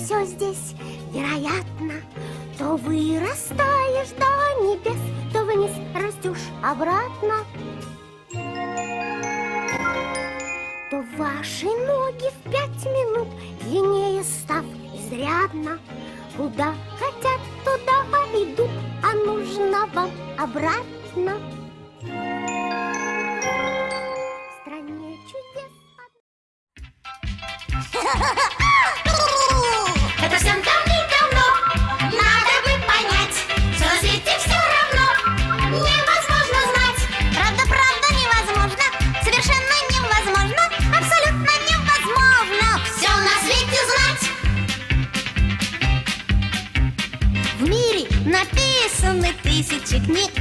все здесь вероятно. То вырастаешь до небес, то вниз растешь обратно. То ваши ноги в 5 минут длиннее став изрядно. Куда хотят, туда идут, а нужно вам обратно. В стране чудес. Это всем давным-давно надо бы понять, что на свете все равно невозможно знать. Правда, невозможно, совершенно невозможно, абсолютно невозможно Все на свете знать. В мире написаны тысячи книг,